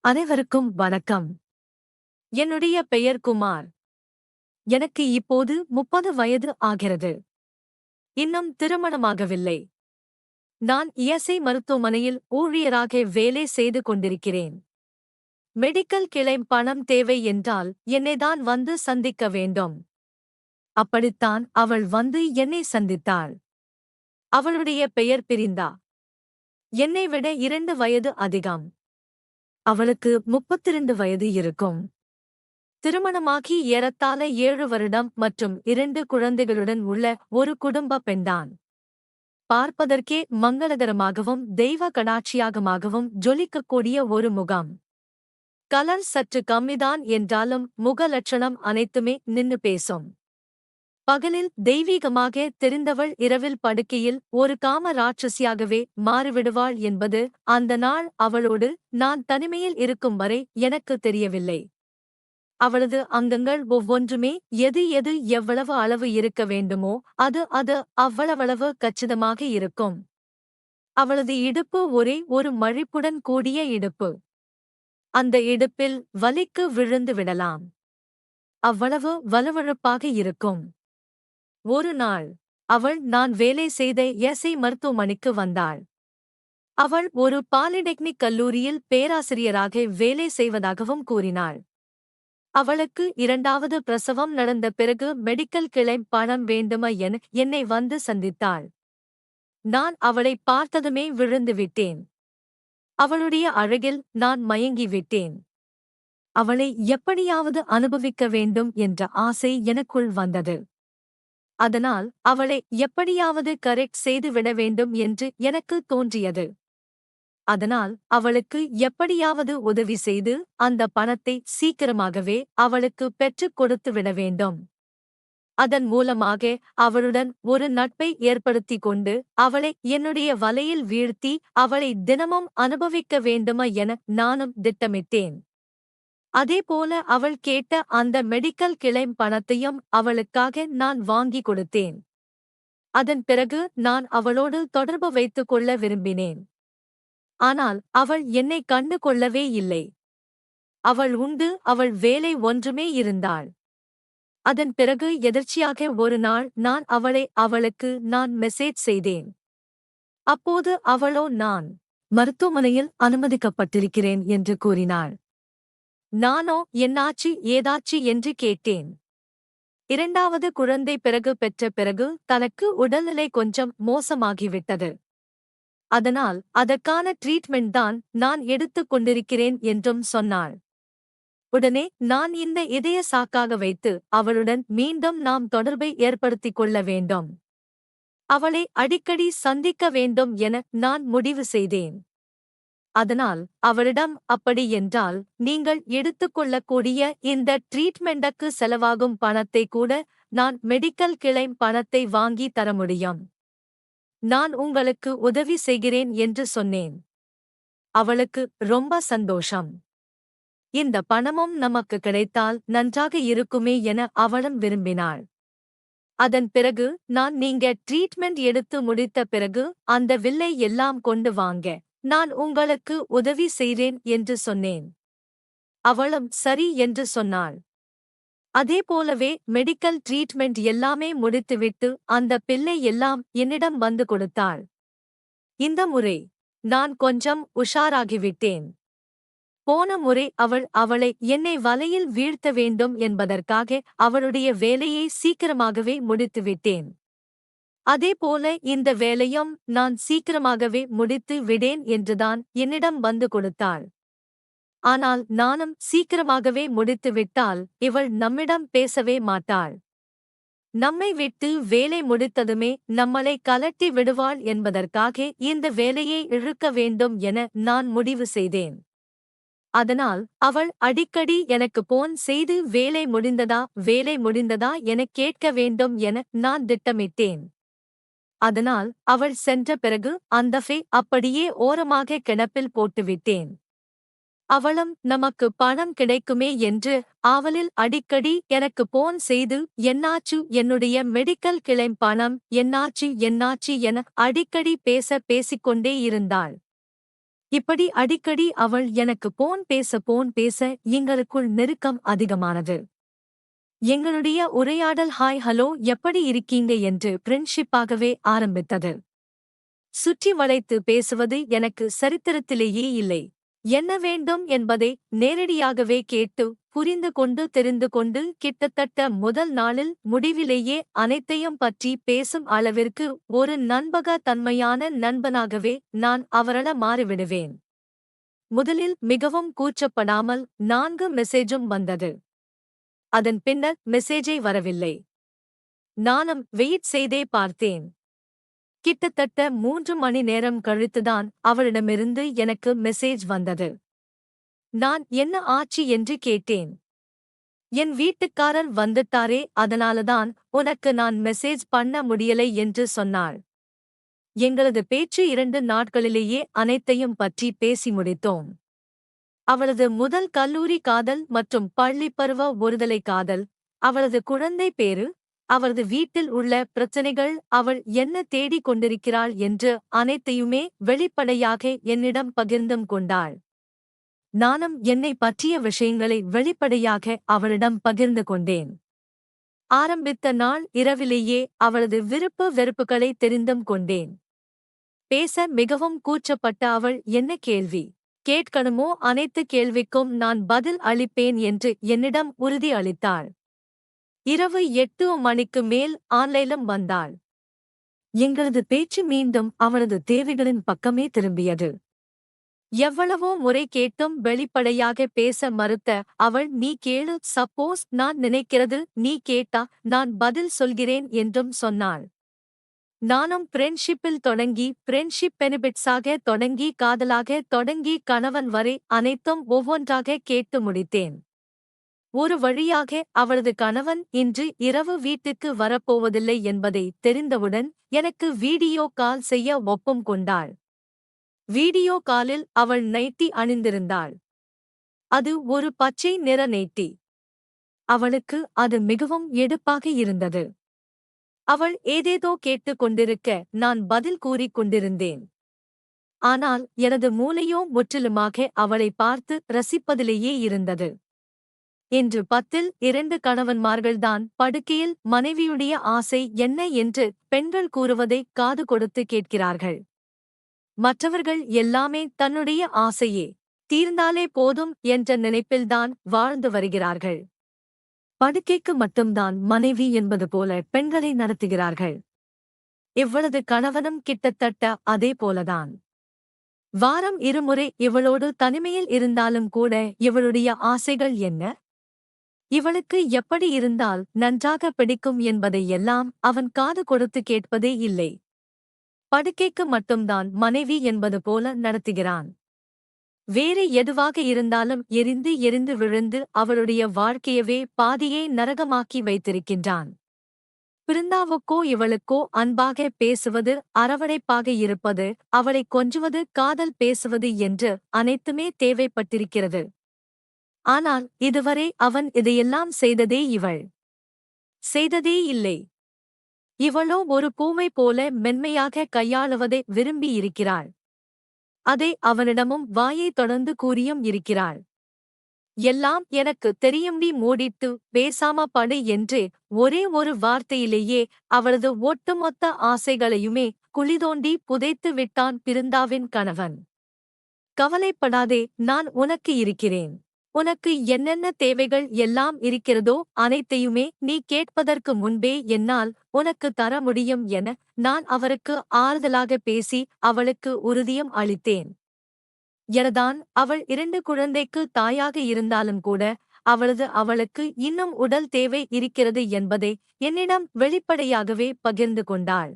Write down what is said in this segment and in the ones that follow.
அனைவருக்கும் வணக்கம். என்னுடைய பெயர் குமார். எனக்கு இப்போது 30 வயது ஆகிறது. இன்னும் திருமணமாகவில்லை. நான் இஎஸ்ஐ மருத்துவமனையில் ஊழியராக வேலை செய்து கொண்டிருக்கிறேன். மெடிக்கல் கிளைம் பணம் தேவை என்றால் என்னைதான் வந்து சந்திக்க வேண்டும். அப்படித்தான் அவள் வந்து என்னை சந்தித்தாள். அவளுடைய பெயர் பிரிந்தா. என்னை விட 2 வயது அதிகம். அவளுக்கு 32 வயது இருக்கும். திருமணமாகி ஏறத்தாழ 7 வருடம் மற்றும் 2 குழந்தைகளுடன் உள்ள ஒரு குடும்ப பெண்தான். பார்ப்பதற்கே மங்களகரமாகவும் தெய்வ கடாட்சியாகமாகவும் ஜொலிக்கக்கூடிய ஒரு முகம். கலர் சற்று கம்மிதான் என்றாலும் முக லட்சணம் அனைத்துமே நின்னு பேசும். பகலில் தெய்வீகமாக தெரிந்தவள் இரவில் படுக்கையில் ஒரு காம ராட்சசியாகவே மாறிவிடுவாள் என்பது அந்த நாள் அவளோடு நான் தனிமையில் இருக்கும் வரை எனக்கு தெரியவில்லை. அவளது அங்கங்கள் ஒவ்வொன்றுமே எது எது எவ்வளவு அளவு இருக்க வேண்டுமோ அது அவ்வளவளவு கச்சிதமாக இருக்கும். அவளது இடுப்பு ஒரே ஒரு மழிப்புடன் கூடிய இடுப்பு. அந்த இடுப்பில் வலிக்கு விழுந்து விடலாம். அவ்வளவு வலுவழுப்பாக இருக்கும். ஒரு நாள் அவள் நான் வேலை செய்த இஎஸ்ஐ மருத்துவமனைக்கு வந்தாள். அவள் ஒரு பாலிடெக்னிக் கல்லூரியில் பேராசிரியராக வேலை செய்வதாகவும் கூறினாள். அவளுக்கு 2வது பிரசவம் நடந்த பிறகு மெடிக்கல் கிளைம் பணம் வேண்டுமா என என்னை வந்து சந்தித்தாள். நான் அவளை பார்த்ததுமே விழுந்து விட்டேன். அவளுடைய அழகில் நான் மயங்கி விட்டேன். அவளை எப்படியாவது அனுபவிக்க வேண்டும் என்ற ஆசை எனக்குள் வந்தது. அதனால் அவளை எப்படியாவது கரெக்ட் செய்து விட வேண்டும் என்று எனக்கு தோன்றியது. அதனால் அவளுக்கு எப்படியாவது உதவி செய்து அந்த பணத்தை சீக்கிரமாகவே அவளுக்கு பெற்றுக் கொடுத்து விட வேண்டும். அதன் மூலமாக அவளுடன் ஒரு நட்பை ஏற்படுத்திக் கொண்டு அவளை என்னுடைய வலையில் வீழ்த்தி அவளை தினமும் அனுபவிக்க வேண்டுமா என நானும் திட்டமிட்டேன். அதேபோல அவள் கேட்ட அந்த மெடிக்கல் கிளைம் பணத்தையும் அவளுக்காக நான் வாங்கி கொடுத்தேன். அதன் பிறகு நான் அவளோடு தொடர்பு வைத்துக் கொள்ள விரும்பினேன். ஆனால் அவள் என்னை கண்டு கொள்ளவே இல்லை. அவள் உண்டு அவள் வேலை ஒன்றுமே இருந்தாள். அதன் பிறகு எதர்ச்சியாக ஒரு நாள் நான் அவளுக்கு மெசேஜ் செய்தேன். அப்போது அவளோ நான் மருத்துவமனையில் அனுமதிக்கப்பட்டிருக்கிறேன் என்று கூறினாள். நானோ என்னாச்சு ஏதாச்சு என்று கேட்டேன். 2வது குழந்தை பெற்ற பிறகு தனக்கு உடல்நிலை கொஞ்சம் மோசமாகிவிட்டது. அதனால் அதற்கான ட்ரீட்மெண்ட் தான் நான் எடுத்துக் கொண்டிருக்கிறேன் என்றும் சொன்னாள். உடனே நான் இந்த இதய சாக்காக வைத்து அவளுடன் மீண்டும் நாம் தொடர்பை ஏற்படுத்திக் கொள்ள வேண்டும். அவளை அடிக்கடி சந்திக்க வேண்டும் என நான் முடிவு செய்தேன். அதனால் அவளிடம் அப்படி என்றால் நீங்கள் எடுத்துக்கொள்ளக்கூடிய இந்த ட்ரீட்மெண்ட்டுக்கு செலவாகும் பணத்தை கூட நான் மெடிக்கல் கிளைம் பணத்தை வாங்கி தர முடியும். நான் உங்களுக்கு உதவி செய்கிறேன் என்று சொன்னேன். அவளுக்கு ரொம்ப சந்தோஷம். இந்த பணமும் நமக்கு கிடைத்தால் நன்றாக இருக்குமே என அவளும் விரும்பினாள். அதன் பிறகு நீங்க ட்ரீட்மெண்ட் எடுத்து முடித்த பிறகு அந்த வில்லை எல்லாம் கொண்டு வாங்க, நான் உங்களுக்கு உதவி செய்றேன் என்று சொன்னேன். அவளும் சரி என்று சொன்னாள். அதேபோலவே மெடிக்கல் ட்ரீட்மெண்ட் எல்லாமே முடித்துவிட்டு அந்த பில்லை எல்லாம் என்னிடம் வந்து கொடுத்தாள். இந்த முறை நான் கொஞ்சம் உஷாராகிவிட்டேன். போன முறை அவளை என்னை வலையில் வீழ்த்த வேண்டும் என்பதற்காக அவளுடைய வேலையை சீக்கிரமாகவே முடித்துவிட்டேன். அதேபோல இந்த வேலையும் நான் சீக்கிரமாகவே முடித்து விடேன் என்றுதான் என்னிடம் வந்து கொடுத்தாள். ஆனால் நானும் சீக்கிரமாகவே முடித்துவிட்டால் இவள் நம்மிடம் பேசவே மாட்டாள். நம்மை விட்டு வேலை முடித்ததுமே நம்மளை கலட்டி விடுவாள் என்பதற்காக இந்த வேலையை இழுக்க வேண்டும் என நான் முடிவு செய்தேன். அதனால் அவள் அடிக்கடி எனக்கு போன் செய்து வேலை முடிந்ததா எனக் கேட்க வேண்டும் என நான் திட்டமிட்டேன். அதனால் அவள் சென்ற பிறகு அந்த அப்படியே ஓரமாக கிடப்பில் போட்டுவிட்டேன். அவளும் நமக்கு பணம் கிடைக்குமே என்று ஆவலில் அடிக்கடி எனக்கு போன் செய்து என்னாச்சு என்னுடைய மெடிக்கல் கிளைம் பணம் என்னாச்சு என அடிக்கடி பேசிக்கொண்டே இருந்தாள். இப்படி அடிக்கடி அவள் எனக்கு போன் பேச எங்களுக்குள் நெருக்கம் அதிகமானது. எங்களுடைய உரையாடல் ஹாய் ஹலோ எப்படி இருக்கீங்க என்று ஃப்ரெண்ட்ஷிப்பாகவே ஆரம்பித்தது. சுற்றி வளைத்து பேசுவது எனக்கு சரித்திரத்திலேயே இல்லை. என்ன வேண்டும் என்பதை நேரடியாகவே கேட்டு புரிந்து கொண்டு தெரிந்து கொண்டு கிட்டத்தட்ட முதல் நாளில் முடிவிலேயே அனைத்தையும் பற்றி பேசும் அளவிற்கு ஒரு நண்பக தன்மையான நண்பனாகவே நான் அவரள மாறிவிடுவேன். முதலில் மிகவும் கூச்சப்படாமல் 4 மெசேஜும் வந்தது. அதன் பின்னர் மெசேஜே வரவில்லை. நானும் வெயிட் செய்தே பார்த்தேன். கிட்டத்தட்ட 3 மணி நேரம் கழித்துதான் அவளிடமிருந்து எனக்கு மெசேஜ் வந்தது. நான் என்ன ஆச்சு என்று கேட்டேன். என் வீட்டுக்காரர் வந்துட்டாரே அதனாலதான் உனக்கு நான் மெசேஜ் பண்ண முடியலை என்று சொன்னாள். எங்களது பேச்சு 2 நாட்களிலேயே அனைத்தையும் பற்றி பேசி முடித்தோம். அவளது முதல் கல்லூரி காதல் மற்றும் பள்ளிப்பருவ ஒருதலை காதல், அவளது குழந்தை பேறு, அவரது வீட்டில் உள்ள பிரச்சனைகள், அவள் என்ன தேடிக் கொண்டிருக்கிறாள் என்று அனைத்தையுமே வெளிப்படையாக என்னிடம் பகிர்ந்தும் கொண்டாள். நானும் என்னை பற்றிய விஷயங்களை வெளிப்படையாக அவளிடம் பகிர்ந்து கொண்டேன். ஆரம்பித்த நாள் இரவிலேயே அவளது விருப்பு வெறுப்புகளை தெரிந்தும் கொண்டேன். பேச மிகவும் கூச்சப்பட்ட அவள் என்ன கேள்வி கேட்கணுமோ அனைத்து கேள்விக்கும் நான் பதில் அளிப்பேன் என்று என்னிடம் உறுதி அளித்தாள். இரவு 8 மணிக்கு மேல் ஆன்லைனிலும் வந்தாள். எங்களது பேச்சு மீண்டும் அவளது தேவைகளின் பக்கமே திரும்பியது. எவ்வளவோ முறை கேட்டும் வெளிப்படையாக பேச மறுத்த அவள் நீ கேளு, சப்போஸ் நான் நினைக்கிறது நீ கேட்டா நான் பதில் சொல்கிறேன் என்றும் சொன்னாள். நானும் ஃப்ரெண்ட்ஷிப்பில் தொடங்கி ஃப்ரெண்ட்ஷிப் பெனிபிட்ஸாக தொடங்கி காதலாக தொடங்கி கணவன் வரை அனைத்தும் ஒவ்வொன்றாக கேட்டு முடித்தேன். ஒரு வழியாக அவளது கணவன் இன்று இரவு வீட்டுக்கு வரப்போவதில்லை என்பதை தெரிந்தவுடன் எனக்கு வீடியோ கால் செய்ய ஒப்பம் கொண்டாள். வீடியோ காலில் அவள் நைட்டி அணிந்திருந்தாள். அது ஒரு பச்சை நிற நைட்டி. அவளுக்கு அது மிகவும் எடுப்பாக இருந்தது. அவள் ஏதேதோ கேட்டுக் கொண்டிருக்க நான் பதில் கூறிக் கொண்டிருந்தேன். ஆனால் எனது மூளையோ முற்றிலுமாக அவளை பார்த்து ரசிப்பதிலேயே இருந்தது. இன்று 10ல் 2 கணவன்மார்கள்தான் படுக்கையில் மனைவியுடைய ஆசை என்ன என்று பெண்கள் கூறுவதை காது கொடுத்து கேட்கிறார்கள். மற்றவர்கள் எல்லாமே தன்னுடைய ஆசையே தீர்ந்தாலே போதும் என்ற நினைப்பில்தான் வாழ்ந்து வருகிறார்கள். படுக்கைக்கு மட்டும்தான் மனைவி என்பது போல பெண்களை நடத்துகிறார்கள். இவளது கணவனும் கிட்டத்தட்ட அதே போலதான். வாரம் 2 முறை இவளோடு தனிமையில் இருந்தாலும் கூட இவளுடைய ஆசைகள் என்ன, இவளுக்கு எப்படி இருந்தால் நன்றாக பிடிக்கும் என்பதை எல்லாம் அவன் காது கொடுத்து கேட்பதே இல்லை. படுக்கைக்கு மட்டும்தான் மனைவி என்பது போல நடத்துகிறான். வேறு எதுவாக இருந்தாலும் எரிந்து எரிந்து விழுந்து அவளுடைய வாழ்க்கையவே பாதியே நரகமாக்கி வைத்திருக்கின்றான். பிருந்தாவுக்கோ இவளுக்கோ அன்பாக பேசுவது, அரவணைப்பாக இருப்பது, அவளை கொஞ்சுவது, காதல் பேசுவது என்று அனைத்துமே தேவைப்பட்டிருக்கிறது. ஆனால் இதுவரை அவன் இதையெல்லாம் செய்ததே இவள் செய்ததே இல்லை. இவளோ ஒரு பூமை போல மென்மையாக கையாளுவதை விரும்பி இருக்கிறாள். அதை அவனிடமும் வாயை தொடர்ந்து கூறியும் இருக்கிறாள். எல்லாம் எனக்கு தெரியும்டி, மூடிட்டு பேசாம படு என்று ஒரே ஒரு வார்த்தையிலேயே அவளது ஒட்டுமொத்த ஆசைகளையுமே குழிதோண்டி புதைத்து விட்டான் பிருந்தாவின் கணவன். கவலைப்படாதே, நான் உனக்கு இருக்கிறேன். உனக்கு என்னென்ன தேவைகள் எல்லாம் இருக்கிறதோ அனைத்தையுமே நீ கேட்பதற்கு முன்பே என்னால் உனக்கு தர முடியும் என நான் அவருக்கு ஆறுதலாக பேசி அவளுக்கு உறுதியும் அளித்தேன். எனதான் அவள் 2 குழந்தைக்கு தாயாக இருந்தாலும் கூட அவளுக்கு இன்னும் உடல் தேவை இருக்கிறது என்பதை என்னிடம் வெளிப்படையாகவே பகிர்ந்து கொண்டாள்.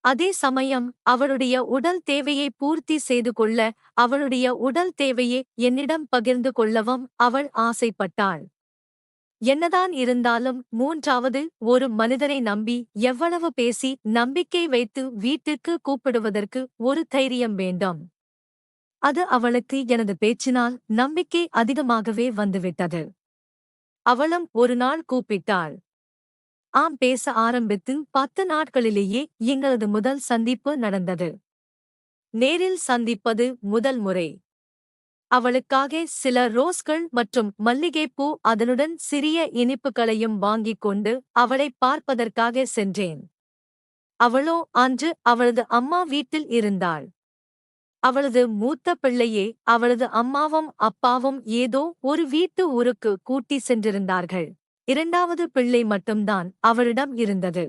அதே சமயம் அவளுடைய உடல் தேவையை பூர்த்தி செய்து கொள்ள அவளுடைய உடல் தேவையை என்னிடம் பகிர்ந்து கொள்ளவும் அவள் ஆசைப்பட்டாள். என்னதான் இருந்தாலும் 3வது ஒரு மனிதனை நம்பி எவ்வளவு பேசி நம்பிக்கை வைத்து வீட்டிற்கு கூப்பிடுவதற்கு ஒரு தைரியம் வேண்டும். அது அவளுக்கு எனது பேச்சினால் நம்பிக்கை அதிகமாகவே வந்துவிட்டது. அவளும் ஒரு நாள் கூப்பிட்டாள். ஆம், பேச ஆரம்பித்து 10 நாட்களிலேயே எங்களது முதல் சந்திப்பு நடந்தது. நேரில் சந்திப்பது முதல் முறை. அவளுக்காக சில ரோஸ்கள் மற்றும் மல்லிகைப்பூ அதனுடன் சிறிய இனிப்புகளையும் வாங்கிக் கொண்டு அவளைப் பார்ப்பதற்காக சென்றேன். அவளோ அன்று அவளது அம்மா வீட்டில் இருந்தாள். அவளது மூத்த பிள்ளையே அவளது அம்மாவும் அப்பாவும் ஏதோ ஒரு வீட்டு ஊருக்கு கூட்டி சென்றிருந்தார்கள். இரண்டாவது பிள்ளை மட்டும்தான் அவளிடம் இருந்தது.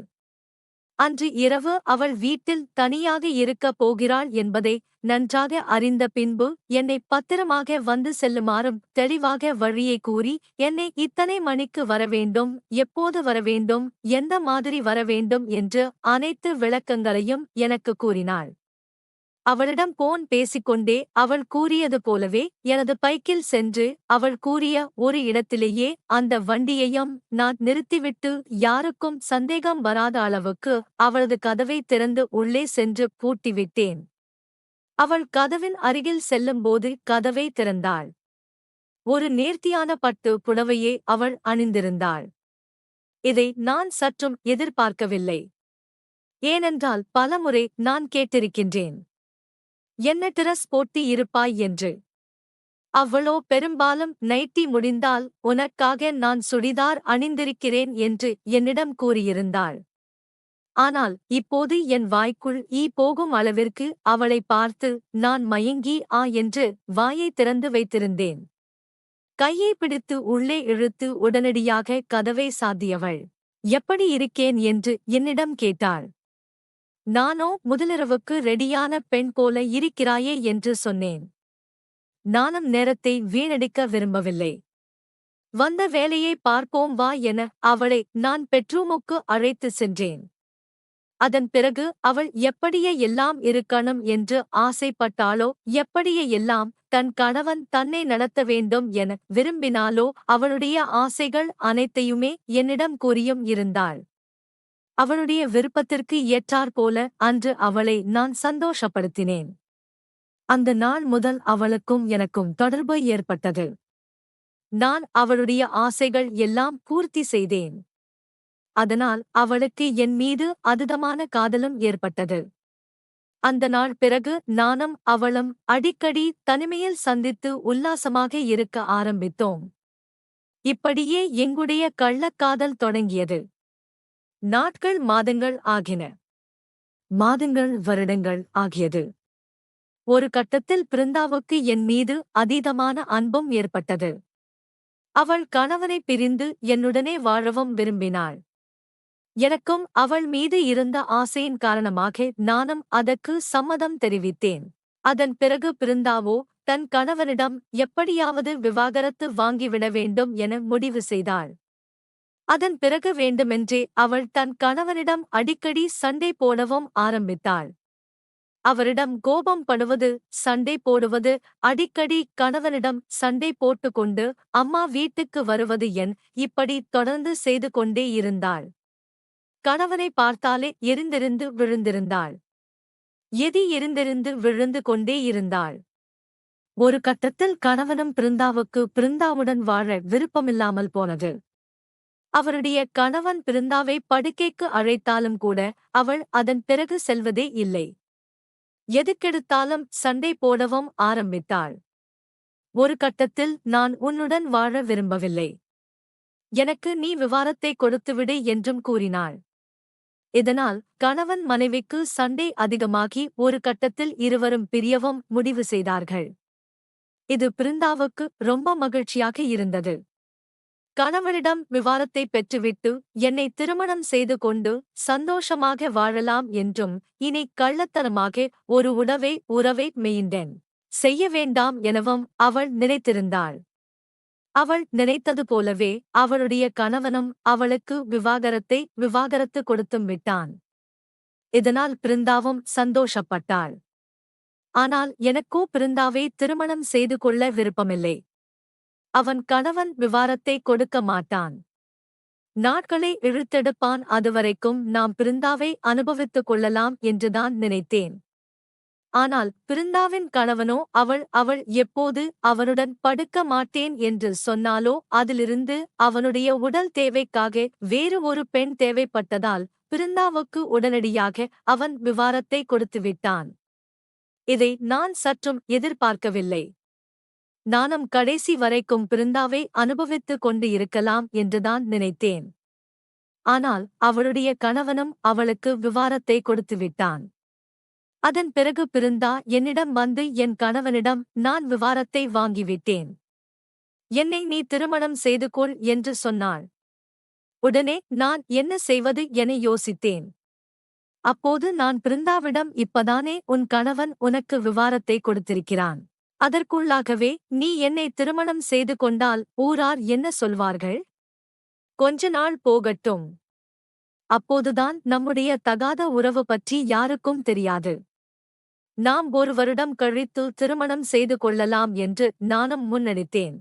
அன்று இரவு அவள் வீட்டில் தனியாக இருக்கப் போகிறாள் என்பதை நன்றாக அறிந்த பின்பு என்னை பத்திரமாக வந்து செல்லுமாறும் தெளிவாக வழியை கூறி என்னை இத்தனை மணிக்கு வரவேண்டும், எப்போது வரவேண்டும், எந்த மாதிரி வரவேண்டும் என்று அனைத்து விளக்கங்களையும் எனக்கு கூறினாள். அவளிடம் போன் பேசிக்கொண்டே அவள் கூறியது போலவே எனது பைக்கில் சென்று அவள் கூறிய ஒரு இடத்திலேயே அந்த வண்டியையும் நான் நிறுத்திவிட்டு யாருக்கும் சந்தேகம் வராத அளவுக்கு அவளது கதவை திறந்து உள்ளே சென்று பூட்டிவிட்டேன். அவள் கதவின் அருகில் செல்லும்போது கதவை திறந்தாள். ஒரு நேர்த்தியான பட்டு புடவையே அவள் அணிந்திருந்தாள். இதை நான் சற்றும் எதிர்பார்க்கவில்லை. ஏனென்றால் பலமுறை நான் கேட்டிருக்கின்றேன், என்ன டிரஸ் போட்டி இருப்பாய் என்று. அவளோ பெரும்பாலும் நைட்டி முடிந்தால் உனக்காக நான் சுடிதார் அணிந்திருக்கிறேன் என்று என்னிடம் கூறியிருந்தாள். ஆனால் இப்போது என் வாய்க்குள் ஈ போகும் அளவிற்கு அவளை பார்த்து நான் மயங்கி என்று வாயை திறந்து வைத்திருந்தேன். கையை பிடித்து உள்ளே இழுத்து உடனடியாக கதவை சாத்தியவள், எப்படி இருக்கேன் என்று என்னிடம் கேட்டாள். நானோ முதலிரவுக்கு ரெடியான பெண் போல இருக்கிறாயே என்று சொன்னேன். நானும் நேரத்தை வீணடிக்க விரும்பவில்லை. வந்த வேலையை பார்ப்போம் வா என அவளை நான் பெட்ரூமுக்கு அழைத்து சென்றேன். அதன் பிறகு அவள் எப்படியே எல்லாம் இருக்கணும் என்று ஆசைப்பட்டாளோ, எப்படியே எல்லாம் தன் கணவன் தன்னை நடத்த வேண்டும் என விரும்பினாளோ அவளுடைய ஆசைகள் அனைத்தையுமே என்னிடம் கூறியும் இருந்தாள். அவளுடைய விருப்பத்திற்கு ஏற்றாற்போல அன்று அவளை நான் சந்தோஷப்படுத்தினேன். அந்த நாள் முதல் அவளுக்கும் எனக்கும் தொடர்பு ஏற்பட்டது. நான் அவளுடைய ஆசைகள் எல்லாம் பூர்த்தி செய்தேன். அதனால் அவளுக்கு என் மீது அதீதமான காதலும் ஏற்பட்டது. அந்த நாள் பிறகு நானும் அவளும் அடிக்கடி தனிமையில் சந்தித்து உல்லாசமாக இருக்க ஆரம்பித்தோம். இப்படியே எங்குடைய கள்ளக்காதல் தொடங்கியது. நாட்கள் மாதங்கள் ஆகின. மாதங்கள் வருடங்கள் ஆகியது. ஒரு கட்டத்தில் பிருந்தாவுக்கு என் மீது அதீதமான அன்பும் ஏற்பட்டது. அவள் கணவனை பிரிந்து என்னுடனே வாழவும் விரும்பினாள். எனக்கும் அவள் மீது இருந்த ஆசையின் காரணமாக நானும் அதற்கு சம்மதம் தெரிவித்தேன். அதன் பிறகு பிருந்தாவோ தன் கணவனிடம் எப்படியாவது விவாகரத்து வாங்கிவிட வேண்டும் என முடிவு செய்தாள். அதன் பிறகு வேண்டுமென்றே அவள் தன் கணவனிடம் அடிக்கடி சண்டை போடவும் ஆரம்பித்தாள். அவரிடம் கோபம் படுவது, சண்டை போடுவது, அடிக்கடி கணவனிடம் சண்டை போட்டுக்கொண்டு அம்மா வீட்டுக்கு வருவது இப்படி தொடர்ந்து செய்து கொண்டே இருந்தாள். கணவனை பார்த்தாலே எரிந்தெரிந்து விழுந்திருந்தாள். எரிந்தெரிந்து விழுந்து கொண்டே இருந்தாள். ஒரு கட்டத்தில் கணவனும் பிருந்தாவுடன் வாழ விருப்பமில்லாமல் போனது. அவருடைய கணவன் பிருந்தாவை படுக்கைக்கு அழைத்தாலும் கூட அவள் அதன் பிறகு செல்வதே இல்லை. எதுக்கெடுத்தாலும் சண்டை போடவும் ஆரம்பித்தாள். ஒரு கட்டத்தில் நான் உன்னுடன் வாழ விரும்பவில்லை, எனக்கு நீ விவாகரத்தை கொடுத்துவிடு என்றும் கூறினாள். இதனால் கணவன் மனைவிக்கு சண்டை அதிகமாகி ஒரு கட்டத்தில் இருவரும் பிரியவும் முடிவு செய்தார்கள். இது பிருந்தாவுக்கு ரொம்ப மகிழ்ச்சியாக இருந்தது. கணவனிடம் விவாகரத்தை பெற்றுவிட்டு என்னை திருமணம் செய்து கொண்டு சந்தோஷமாக வாழலாம் என்றும் இனி கள்ளத்தனமாக ஒரு உறவை மெயின்டைன் செய்ய வேண்டாம் எனவும் அவள் நினைத்திருந்தாள். அவள் நினைத்தது போலவே அவளுடைய கணவனும் அவளுக்கு விவாகரத்து கொடுத்தும் விட்டான். இதனால் பிருந்தாவும் சந்தோஷப்பட்டாள். ஆனால் எனக்கோ பிருந்தாவை திருமணம் செய்து கொள்ள விருப்பமில்லை. அவன் கணவன் விவாகரத்தை கொடுக்க மாட்டான். நாட்களை இழுத்தெடுப்பான். அதுவரைக்கும் நாம் பிருந்தாவை அனுபவித்துக் கொள்ளலாம் என்றுதான் நினைத்தேன். ஆனால் பிருந்தாவின் கணவனோ அவள் எப்போது அவனுடன் படுக்க மாட்டேன் என்று சொன்னாலோ அதிலிருந்து அவனுடைய உடல் தேவைக்காக வேறு ஒரு பெண் தேவைப்பட்டதால் பிருந்தாவுக்கு உடனடியாக அவன் விவாகரத்தை கொடுத்துவிட்டான். இதை நான் சற்றும் எதிர்பார்க்கவில்லை. நானும் கடைசி வரைக்கும் பிருந்தாவை அனுபவித்துக் கொண்டு இருக்கலாம் என்றுதான் நினைத்தேன். ஆனால் அவளுடைய கணவனும் அவளுக்கு விவாகரத்தை கொடுத்துவிட்டான். அதன் பிறகு பிருந்தா என்னிடம் வந்து என் கணவனிடம் நான் விவாகரத்தை வாங்கிவிட்டேன். என்னை நீ திருமணம் செய்து கொள் என்று சொன்னாள். உடனே நான் என்ன செய்வது என யோசித்தேன். அப்போது நான் பிருந்தாவிடம் இப்பதானே உன் கணவன் உனக்கு விவாகரத்தை கொடுத்திருக்கிறான். அதற்குள்ளாகவே நீ என்னை திருமணம் செய்து கொண்டால் ஊரார் என்ன சொல்வார்கள்? கொஞ்ச நாள் போகட்டும். அப்போதுதான் நம்முடைய தகாத உறவு பற்றி யாருக்கும் தெரியாது. நாம் ஒரு வருடம் கழித்து திருமணம் செய்து கொள்ளலாம் என்று நானும் முன்னெடுத்தேன்.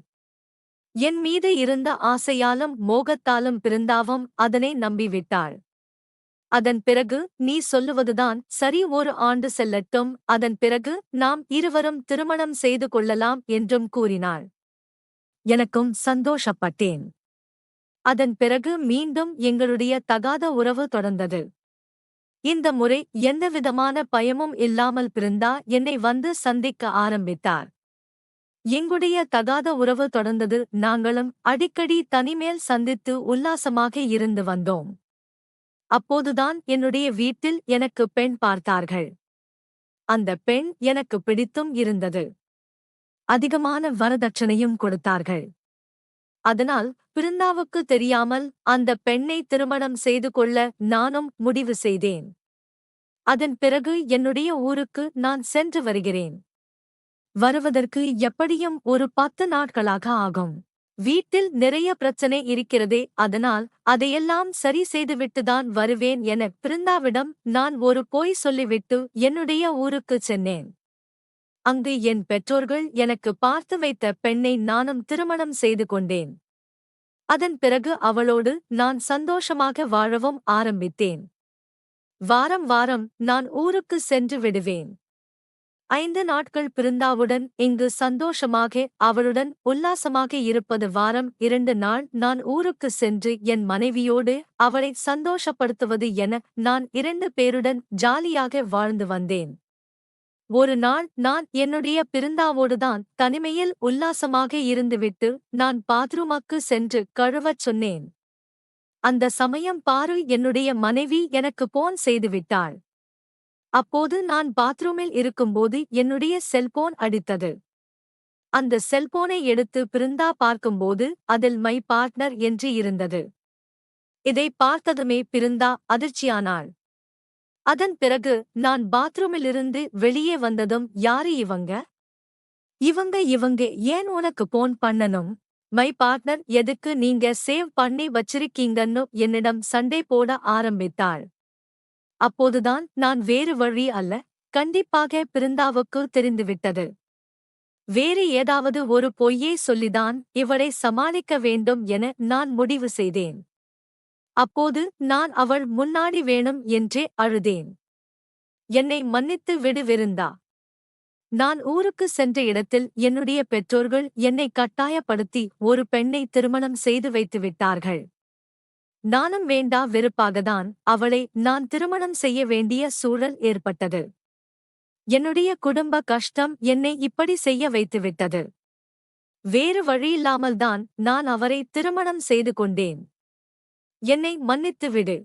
என் மீது இருந்த ஆசையாலும் மோகத்தாலும் பிருந்தாவும் அதனை நம்பிவிட்டாள். அதன் பிறகு நீ சொல்லுவதுதான் சரி, ஒரு ஆண்டு செல்லட்டும், அதன் பிறகு நாம் இருவரும் திருமணம் செய்து கொள்ளலாம் என்றும் கூறினாள். எனக்கும் சந்தோஷப்பட்டேன். அதன் பிறகு மீண்டும் எங்களுடைய தகாத உறவு தொடர்ந்தது. இந்த முறை எந்தவிதமான பயமும் இல்லாமல் பிருந்தா என்னை வந்து சந்திக்க ஆரம்பித்தார். எங்களுடைய தகாத உறவு தொடர்ந்தது. நாங்களும் அடிக்கடி தனிமேல் சந்தித்து உல்லாசமாக இருந்து வந்தோம். அப்போதுதான் என்னுடைய வீட்டில் எனக்கு பெண் பார்த்தார்கள். அந்த பெண் எனக்கு பிடித்தும் இருந்தது. அதிகமான வரதட்சணையும் கொடுத்தார்கள். அதனால் பிருந்தாவுக்கு தெரியாமல் அந்த பெண்ணை திருமணம் செய்து கொள்ள நானும் முடிவு செய்தேன். அதன் பிறகு என்னுடைய ஊருக்கு நான் சென்று வருகிறேன். வருவதற்கு எப்படியும் ஒரு 10 நாட்களாக ஆகும். வீட்டில் நிறைய பிரச்சனை இருக்கிறதே, அதனால் அதையெல்லாம் சரி செய்துவிட்டுதான் வருவேன் என பிருந்தாவிடம் நான் ஒரு பொய் சொல்லிவிட்டு என்னுடைய ஊருக்குச் சென்றேன். அங்கு என் பெற்றோர்கள் எனக்கு பார்த்து வைத்த பெண்ணை நானும் திருமணம் செய்து கொண்டேன். அதன் பிறகு அவளோடு நான் சந்தோஷமாக வாழவும் ஆரம்பித்தேன். வாரம் வாரம் நான் ஊருக்கு சென்று விடுவேன். 5 நாட்கள் பிருந்தாவுடன் இங்கு சந்தோஷமாக அவளுடன் உல்லாசமாக இருப்பது. வாரம் 2 நாள் நான் ஊருக்கு சென்று என் மனைவியோடு அவளை சந்தோஷப்படுத்துவது என நான் 2 பேருடன் ஜாலியாக வாழ்ந்து வந்தேன். ஒரு நாள் நான் என்னுடைய பிருந்தாவோடுதான் தனிமையில் உல்லாசமாக இருந்துவிட்டு நான் பாத்ரூமுக்கு சென்று கழுவச் சொன்னேன். அந்த சமயம் பாரு, என்னுடைய மனைவி எனக்கு போன் செய்துவிட்டாள். அப்போது நான் பாத்ரூமில் இருக்கும்போது என்னுடைய செல்போன் அடித்தது. அந்த செல்போனை எடுத்து பிருந்தா பார்க்கும்போது அதில் மை பார்ட்னர் என்று இருந்தது. இதை பார்த்ததுமே பிருந்தா அதிர்ச்சியானாள். அதன் பிறகு நான் பாத்ரூமிலிருந்து வெளியே வந்ததும், யாரு இவங்க? இவங்க ஏன் உனக்கு போன் பண்ணணும்? மை பார்ட்னர் எதுக்கு நீங்க சேவ் பண்ணி வச்சிருக்கீங்கன்னு என்னிடம் சண்டை போட ஆரம்பித்தாள். அப்போதுதான் நான் வேறு வழி அல்ல, கண்டிப்பாக பிருந்தாவுக்கு தெரிந்துவிட்டது. வேறு ஏதாவது ஒரு பொய்யை சொல்லிதான் இவளை சமாளிக்க வேண்டும் என நான் முடிவு செய்தேன். அப்போது நான் அவள் முன்னாடி வேணும் என்றே அழுதேன். என்னை மன்னித்து விடு விருந்தா. நான் ஊருக்கு சென்ற இடத்தில் என்னுடைய பெற்றோர்கள் என்னை கட்டாயப்படுத்தி ஒரு பெண்ணை திருமணம் செய்து வைத்துவிட்டார்கள். நானும் வேண்டா வெறுப்பாகத்தான் அவளை நான் திருமணம் செய்ய வேண்டிய சூழல் ஏற்பட்டது. என்னுடைய குடும்ப கஷ்டம் என்னை இப்படி செய்ய வைத்துவிட்டது. வேறு வழியில்லாமல்தான் நான் அவரை திருமணம் செய்து கொண்டேன். என்னை மன்னித்து விடு.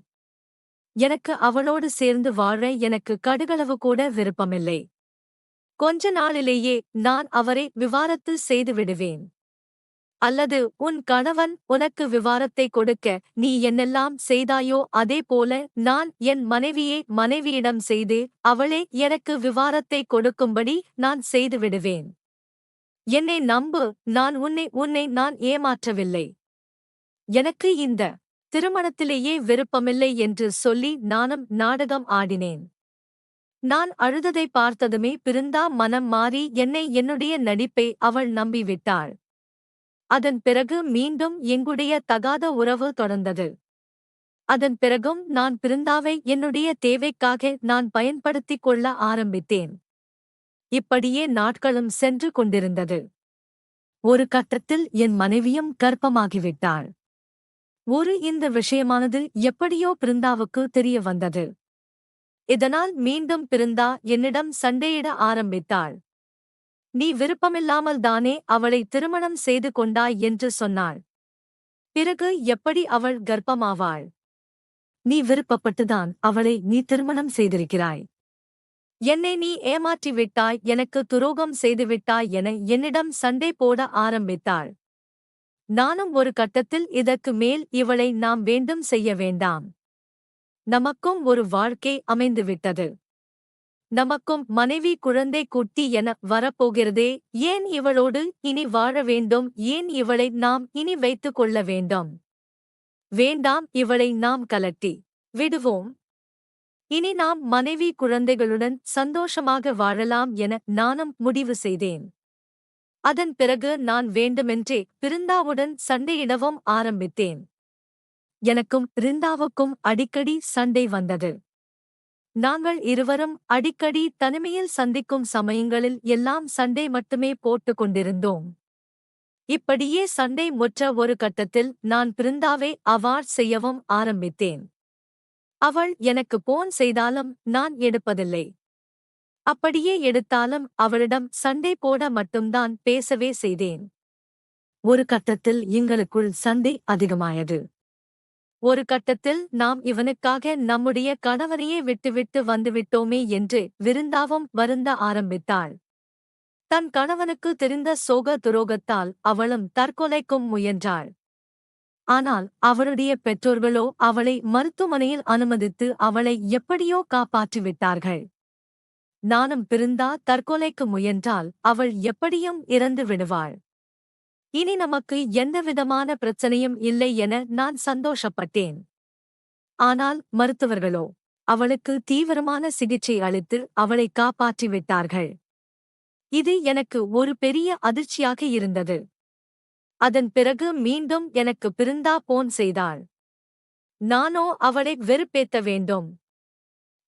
எனக்கு அவளோடு சேர்ந்து வாழ எனக்கு கடுகளவு கூட விருப்பமில்லை. கொஞ்ச நாளிலேயே நான் அவரை விவாகரத்து செய்து விடுவேன். அல்லது உன் கணவன் உனக்கு விவாகரத்தை கொடுக்க நீ என்னெல்லாம் செய்தாயோ அதே போல நான் என் மனைவியிடம் செய்து அவளே எனக்கு விவாகரத்தை கொடுக்கும்படி நான் செய்து விடுவேன். என்னை நம்பு, நான் உன்னை நான் ஏமாற்றவில்லை. எனக்கு இந்த திருமணத்திலேயே விருப்பமில்லை என்று சொல்லி நானும் நாடகம் ஆடினேன். நான் அழுததை பார்த்ததுமே பிருந்தா மனம் மாறி என்னுடைய நடிப்பை அவள் நம்பிவிட்டாள். அதன் பிறகு மீண்டும் எங்களுடைய தகாத உறவு தொடர்ந்தது. அதன் பிறகும் நான் பிருந்தாவை என்னுடைய தேவைக்காக நான் பயன்படுத்திக் கொள்ள ஆரம்பித்தேன். இப்படியே நாட்களும் சென்று கொண்டிருந்தது. ஒரு கட்டத்தில் என் மனைவியும் கர்ப்பமாகிவிட்டாள். இந்த விஷயமானது எப்படியோ பிருந்தாவுக்கு தெரிய வந்தது. இதனால் மீண்டும் பிருந்தா என்னிடம் சண்டையிட ஆரம்பித்தாள். நீ விருப்பமில்லாமல் தானே அவளை திருமணம் செய்து கொண்டாய் என்று சொன்னாள். பிறகு எப்படி அவள் கர்ப்பமாவாள்? நீ விருப்பப்பட்டுதான் அவளை நீ திருமணம் செய்திருக்கிறாய். என்னை நீ ஏமாற்றிவிட்டாய், எனக்கு துரோகம் செய்துவிட்டாய் என என்னிடம் சண்டை போட ஆரம்பித்தாள். நானும் ஒரு கட்டத்தில் இதற்கு மேல் இவளை நாம் வேண்டும் செய்ய வேண்டாம். நமக்கும் ஒரு வாழ்க்கை அமைந்துவிட்டது. நமக்கும் மனைவி குழந்தை குட்டி என வரப்போகிறதே, ஏன் இவளோடு இனி வாழ வேண்டும்? ஏன் இவளை நாம் இனி வைத்துக் கொள்ள வேண்டும்? வேண்டாம், இவளை நாம் கலட்டி விடுவோம். இனி நாம் மனைவி குழந்தைகளுடன் சந்தோஷமாக வாழலாம் என நானும் முடிவு செய்தேன். அதன் பிறகு நான் வேண்டுமென்றே பிருந்தாவுடன் சண்டையிடவும் ஆரம்பித்தேன். எனக்கும் பிருந்தாவுக்கும் அடிக்கடி சண்டை வந்தது. நாங்கள் இருவரும் அடிக்கடி தனிமையில் சந்திக்கும் சமயங்களில் எல்லாம் சண்டை மட்டுமே போட்டுக் கொண்டிருந்தோம். இப்படியே சண்டை முற்ற ஒரு கட்டத்தில் நான் பிருந்தாவை அவாய்ட் செய்யவும் ஆரம்பித்தேன். அவள் எனக்கு போன் செய்தாலும் நான் எடுப்பதில்லை. அப்படியே எடுத்தாலும் அவளிடம் சண்டை போட மட்டும்தான் பேசவே செய்தேன். ஒரு கட்டத்தில் எங்களுக்குள் சண்டை அதிகமாயது. ஒரு கட்டத்தில் நாம் இவனுக்காக நம்முடைய கணவனையே விட்டுவிட்டு வந்துவிட்டோமே என்று விருந்தாவும் வருந்த ஆரம்பித்தாள். தன் கணவனுக்கு தெரிந்த சோக துரோகத்தால் அவளும் தற்கொலைக்கும் முயன்றாள். ஆனால் அவளுடைய பெற்றோர்களோ அவளை மருத்துவமனையில் அனுமதித்து அவளை எப்படியோ காப்பாற்றிவிட்டார்கள். நானும் பிருந்தா தற்கொலைக்கு முயன்றால் அவள் எப்படியும் இறந்து விடுவாள். இனி நமக்கு எந்தவிதமான பிரச்சனையும் இல்லை என நான் சந்தோஷப்பட்டேன். ஆனால் மருத்துவர்களோ அவளுக்கு தீவிரமான சிகிச்சை அளித்து அவளை காப்பாற்றிவிட்டார்கள். இது எனக்கு ஒரு பெரிய அதிர்ச்சியாக இருந்தது. அதன் பிறகு மீண்டும் எனக்கு பிருந்தா போன் செய்தாள். நானோ அவளை வெறுப்பேத்த வேண்டும்.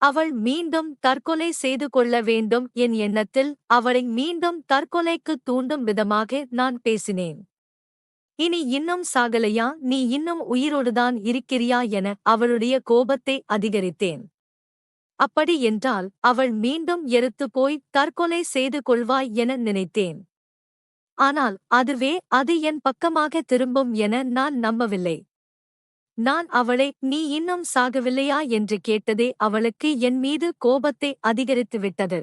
அவள் மீண்டும் தற்கொலை செய்து கொள்ள வேண்டும் என் எண்ணத்தில் அவளை மீண்டும் தற்கொலைக்கு தூண்டும் விதமாக நான் பேசினேன். இனி இன்னும் சாகலையா, நீ இன்னும் உயிரோடுதான் இருக்கிறியா என அவளுடைய கோபத்தை அதிகரித்தேன். அப்படி என்றால் அவள் மீண்டும் எருத்துப் போய் தற்கொலை செய்து கொள்வாய் என நினைத்தேன். ஆனால் அதுவே அது என் பக்கமாக திரும்பும் என நான் நம்பவில்லை. நான் அவளை நீ இன்னும் சாகவில்லையா என்று கேட்டதே அவளுக்கு என் மீது கோபத்தை அதிகரித்துவிட்டது.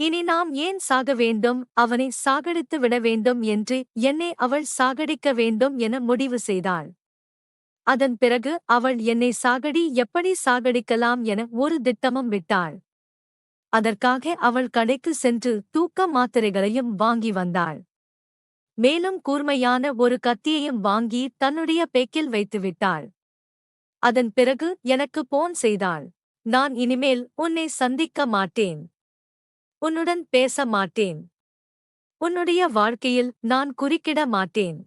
இனி நாம் ஏன் சாக வேண்டும், அவனை சாகடித்து விட வேண்டும் என்று என்னை அவள் சாகடிக்க வேண்டும் என முடிவு செய்தாள். அதன் பிறகு அவள் என்னை எப்படி சாகடிக்கலாம் என ஒரு திட்டமும் விட்டாள். அதற்காக அவள் கடைக்கு சென்று தூக்க மாத்திரைகளையும் வாங்கி வந்தாள். மேலும் கூர்மையான ஒரு கத்தியையும் வாங்கி தன்னுடைய பேக்கில் வைத்துவிட்டாள். அதன் பிறகு எனக்கு போன் செய்தாள். நான் இனிமேல் உன்னை சந்திக்க மாட்டேன். உன்னுடன் பேச மாட்டேன். உன்னுடைய வாழ்க்கையில் நான் குறுக்கிட மாட்டேன்.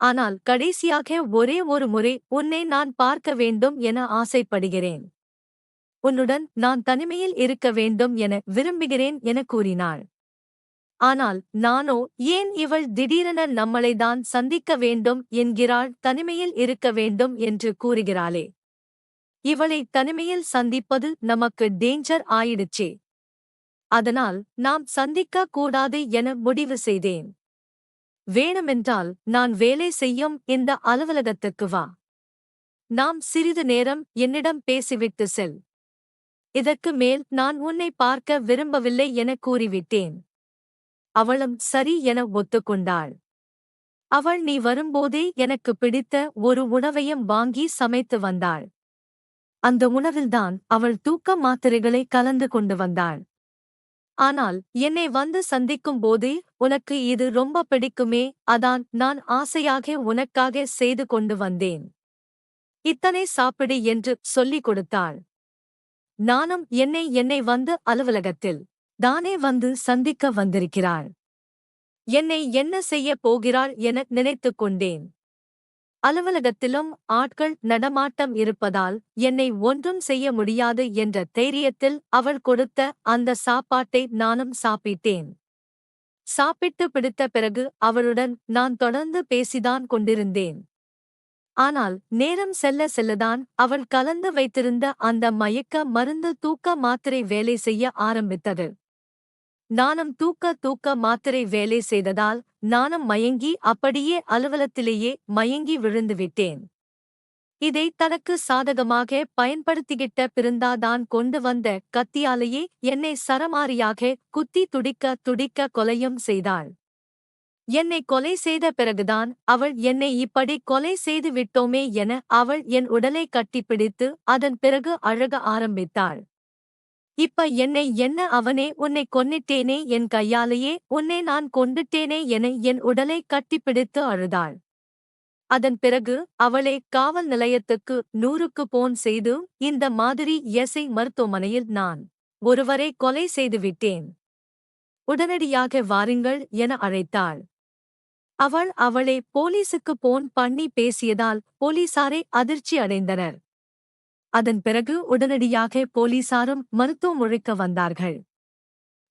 ஆனால் கடைசியாக ஒரே ஒரு முறை உன்னை நான் பார்க்க வேண்டும் என ஆசைப்படுகிறேன். உன்னுடன் நான் தனிமையில் இருக்க வேண்டும் என விரும்புகிறேன் என கூறினாள். ஆனால் நானோ ஏன் இவள் திடீரென நம்மளைதான் சந்திக்க வேண்டும் என்கிறாள், தனிமையில் இருக்க வேண்டும் என்று கூறுகிறாளே. இவளை தனிமையில் சந்திப்பது நமக்கு டேஞ்சர் ஆயிடுச்சே. அதனால் நாம் சந்திக்க கூடாது என முடிவு செய்தேன். வேணுமென்றால் நான் வேலை செய்யும் இந்த அலுவலகத்துக்கு வா. நாம் சிறிது நேரம் என்னிடம் பேசிவிட்டு செல். இதற்கு மேல் நான் உன்னை பார்க்க விரும்பவில்லை என கூறிவிட்டேன். அவளும் சரி என ஒத்துக்கொண்டாள். அவள் நீ வரும்போதே எனக்கு பிடித்த ஒரு உணவையும் வாங்கி சமைத்து வந்தாள். அந்த உணவில்தான் அவள் தூக்க மாத்திரைகளை கலந்து கொண்டு வந்தாள். ஆனால் என்னை வந்து சந்திக்கும் போதே உனக்கு இது ரொம்ப பிடிக்குமே, அதான் நான் ஆசையாக உனக்காக செய்து கொண்டு வந்தேன். இத்தனை சாப்பிடு என்று சொல்லிக் கொடுத்தாள். நானும் என்னை வந்து அலுவலகத்தில் தானே வந்து சந்திக்க வந்திருக்கிறாள். என்னை என்ன செய்ய போகிறாள் என நினைத்துக் கொண்டேன். அலுவலகத்திலும் ஆட்கள் நடமாட்டம் இருப்பதால் என்னை ஒன்றும் செய்ய முடியாது என்ற தைரியத்தில் அவள் கொடுத்த அந்த சாப்பாட்டை நானும் சாப்பிட்டேன். சாப்பிட்டு பிடித்த பிறகு அவளுடன் நான் தொடர்ந்து பேசிதான் கொண்டிருந்தேன். ஆனால் நேரம் செல்ல செல்லதான் அவள் கலந்து வைத்திருந்த அந்த மயக்க மருந்து தூக்க மாத்திரை வேலை செய்ய ஆரம்பித்தது. நானும் தூக்க மாத்திரை வேலை செய்ததால் நானும் மயங்கி அப்படியே அலுவலத்திலேயே மயங்கி விழுந்துவிட்டேன். இதை தனக்கு சாதகமாக பயன்படுத்திக்கிட்ட பிருந்தாதான் கொண்டு வந்த கத்தியாலேயே என்னை சரமாரியாக குத்தி துடிக்க துடிக்க கொலையும் செய்தாள். என்னை கொலை செய்த பிறகுதான் அவள் என்னை இப்படி கொலை செய்து விட்டோமே என அவள் என் உடலை கட்டிப்பிடித்து அதன் பிறகு அழக ஆரம்பித்தாள். இப்ப என்னை என்ன அவனே உன்னை கொன்னிட்டேனே, என் கையாலேயே உன்னை நான் கொண்டுட்டேனே என என் உடலை கட்டிப்பிடித்து அழுதாள். அதன் பிறகு அவளை காவல் நிலையத்துக்கு 100க்கு போன் செய்து இந்த மாதிரி எஸ்ஐ மருத்துவமனையில் நான் ஒருவரை கொலை செய்துவிட்டேன், உடனடியாக வாருங்கள் என அழைத்தாள். அவளை போலீசுக்கு போன் பண்ணி பேசியதால் போலீசாரே அதிர்ச்சி அடைந்தனர். அதன் பிறகு உடனடியாக போலீசாரும் மருத்துவமனைக்கு வந்தார்கள்.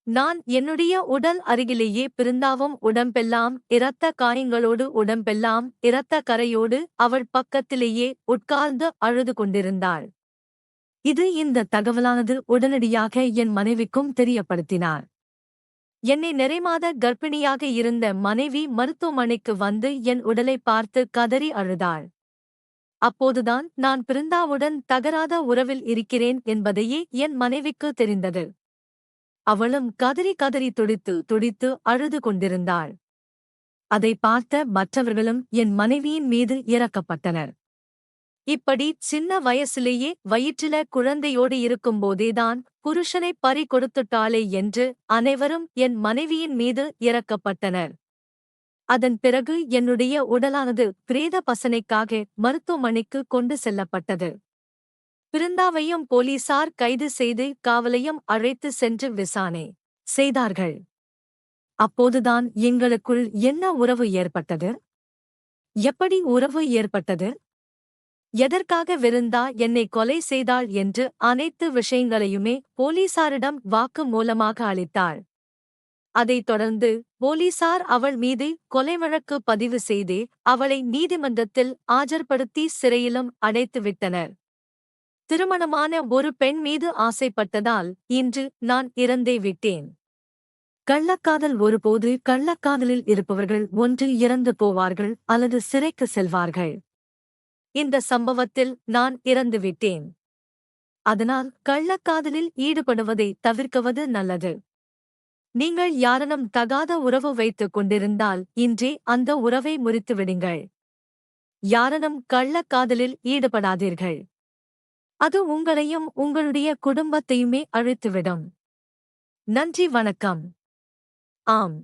நான் என்னுடைய உடல் அருகிலேயே பிருந்தாவும் உடம்பெல்லாம் இரத்த காயங்களோடு உடம்பெல்லாம் இரத்த கரையோடு அவள் பக்கத்திலேயே உட்கார்ந்து அழுது கொண்டிருந்தாள். இந்த தகவலானது உடனடியாக என் மனைவிக்கும் தெரியப்படுத்தினார். என்னை நிறைமாத கர்ப்பிணியாக இருந்த மனைவி மருத்துவமனைக்கு வந்து என் உடலை பார்த்து கதறி அழுதாள். அப்போதுதான் நான் பிருந்தாவுடன் தகராத உறவில் இருக்கிறேன் என்பதையே என் மனைவிக்கு தெரிந்தது. அவளும் கதறி கதறி துடித்து துடித்து அழுது கொண்டிருந்தாள். அதை பார்த்த மற்றவர்களும் என் மனைவியின் மீது இரக்கப்பட்டனர். இப்படி சின்ன வயசிலேயே வயிற்றில குழந்தையோடு இருக்கும்போதேதான் புருஷனை பறி கொடுத்துட்டாளே என்று அனைவரும் என் மனைவியின் மீது இரக்கப்பட்டனர். அதன் பிறகு என்னுடைய உடலானது பிரேத பசனைக்காக மருத்துவமனைக்கு கொண்டு செல்லப்பட்டது. பிருந்தாவையும் போலீசார் கைது செய்து காவலையும் அழைத்து சென்று விசாரணை செய்தார்கள். அப்போதுதான் எங்களுக்குள் என்ன உறவு ஏற்பட்டது, எப்படி உறவு ஏற்பட்டது, எதற்காக விருந்தா என்னை கொலை செய்தாள் என்று அனைத்து விஷயங்களையுமே போலீசாரிடம் வாக்கு மூலமாக அளித்தாள். அதைத் தொடர்ந்து போலீசார் அவள் மீது கொலை வழக்கு பதிவு செய்து அவளை நீதிமன்றத்தில் ஆஜர்படுத்தி சிறையிலும் அடைத்துவிட்டனர். திருமணமான ஒரு பெண் மீது ஆசைப்பட்டதால் இன்று நான் இறந்தே விட்டேன். கள்ளக்காதல் ஒருபோது கள்ளக்காதலில் இருப்பவர்கள் ஒன்று இறந்து போவார்கள் அல்லது சிறைக்கு செல்வார்கள். இந்த சம்பவத்தில் நான் இறந்துவிட்டேன். அதனால் கள்ளக்காதலில் ஈடுபடுவதை தவிர்க்குவது நல்லது. நீங்கள் யாரனும் தகாத உறவு வைத்துக் கொண்டிருந்தால் இன்றே அந்த உறவை முறித்துவிடுங்கள். யாரனும் கள்ளக்காதலில் ஈடுபடாதீர்கள். அது உங்களையும் உங்களுடைய குடும்பத்தையுமே அழித்துவிடும். நன்றி, வணக்கம். ஆம்.